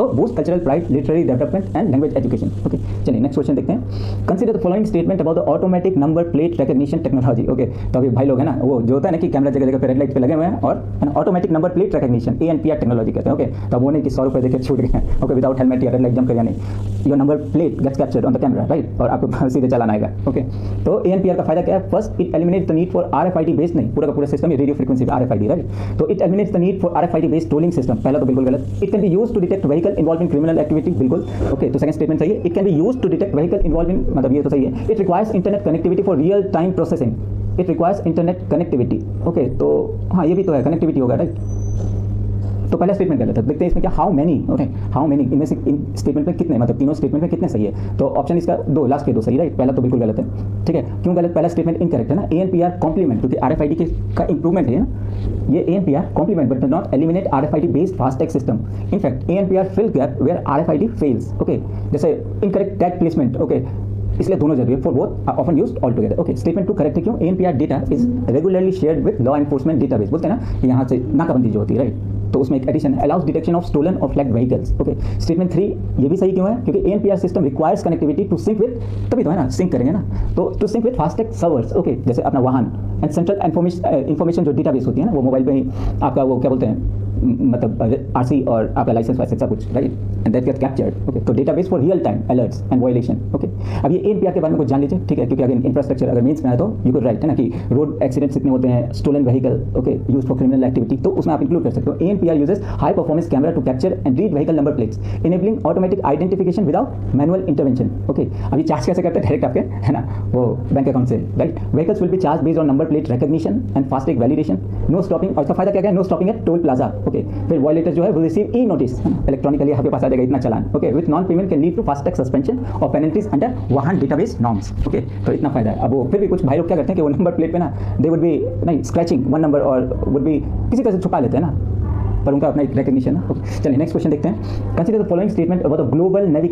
तो boost cultural pride, literary development and language education. Okay, चलिए next question देखते हैं। Consider the following statement about the automatic number plate recognition technology. Okay, तो अभी भाई लोग है ना, वो जो होता है ना कि कैमरा जगह जगह पे रेड लाइट पे लगे हुए हैं और automatic number plate recognition ANPR technology कहते हैं। ओके, तो वो नहीं कि 100 रुपये देके छूट गए, ओके, विदाउट हेलमेट या रेड लाइट जंप कर, यानी your number plate gets captured on the camera, right, और आपको सीधे चलाना आएगा। ओके, तो ANPR का फायदा क्या है? First, it eliminate the need for RFID based, नहीं पूरा का पूरा सिस्टम रेडियो फ्रीक्वेंसी पे RFID, राइट, तो it eliminates the need for RFID based tolling system. पहला तो बिल्कुल गलत। It can be used to detect vehicle involving criminal activity, बिल्कुल ओके, तो सेकंड स्टेटमेंट सही है। It can be used to detect vehicle involving, मतलब ये तो सही है। It requires internet connectivity for real time processing, it requires internet connectivity. Okay, तो हाँ ये भी तो है, कनेक्टिविटी होगा, राइट, तो पहला स्टेटमेंट गलत है। देखते हैं इसमें क्या, how many, okay, how many, इनमें से इन स्टेटमेंट में कितने, मतलब तीनों स्टेटमेंट में कितने सही है? तो ऑप्शन इसका दो, लास्ट के दो सही, राइट, पहला तो बिल्कुल गलत है। ठीक है, क्यों गलत? पहला स्टेटमेंट इनकरेक्ट है ना। ANPR कॉम्प्लीमेंट, क्योंकि RFID का इंप्रूवमेंट है ना, ये ANPR complement but does not eliminate RFID based FASTag system. In fact ANPR fill gap where RFID fails. Okay, जैसे इनकरेक्ट टैग प्लेसमेंट, ओके, इसलिए दोनों जरूरी है, for both often used all together. Okay, statement 2 correct है, क्यों? ANPR data is regularly shared with law enforcement database, बोलते हैं ना यहाँ से नाकाबंदी जो होती है, राइट, तो उसमें एक एडिशन है, अलाउज डिटेक्शन ऑफ स्टोलन और फ्लैग्ड व्हीकल्स। ओके, स्टेटमेंट 3 ये भी सही क्यों है? क्योंकि ANPR system requires connectivity to sync with, तभी तो है ना, सिंक करेंगे ना, तो to sync with FASTag servers. Okay, जैसे अपना वाहन एंड सेंट्रल इन्फॉर्मेशन जो डेटाबेस होती है ना, वो मोबाइल पे ही आपका वो क्या बोलते हैं, मतलब RC और आपका लाइसेंस वाइसेंस सब कुछ, right, and that get captured. Okay, तो database for real time alerts and violation. Okay, अब ये ANPR के बारे में कुछ जान लीजिए, ठीक है, क्योंकि अगर इंफ्रास्ट्रक्चर अगर मीन्स में आए तो यू कुड राइट है ना कि रोड एक्सीडेंट्स इतने होते हैं, stolen vehicle, okay, use for criminal activity, तो उसमें आप इंक्लूड कर सकते हो। ANPR uses high performance camera to capture and read vehicle number plates, enabling automatic identification without manual intervention. Okay, अभी चार्ज कैसे करते हैं? डायरेक्ट आपके है ना वो बैंक अकाउंट से, right. Vehicles will be charge based on number plate recognition and FASTag validation, no stopping, और इसका फायदा क्या है? No stopping at toll plaza. Okay, फिर वायलेटर जो है विल रिसीव ई-नोटिस, इलेक्ट्रॉनिकली आपके पास आ जाएगा इतना चालान। Okay, with non payment can lead to FASTag suspension और penalties under Vahan database norms. Okay, तो इतना फायदा है। अब वो फिर भी कुछ भाई लोग क्या करते हैं कि वो नंबर प्लेट पे ना दे वुड बी नहीं स्क्रैचिंग वन नंबर और वुड बी किसी तरह से छुपा लेते हैं ना, पर उनका अपना एक रिकॉग्निशन है। ओके, चलिए नेक्स्ट क्वेश्चन देखते हैं। Consider the following statement about the global navigation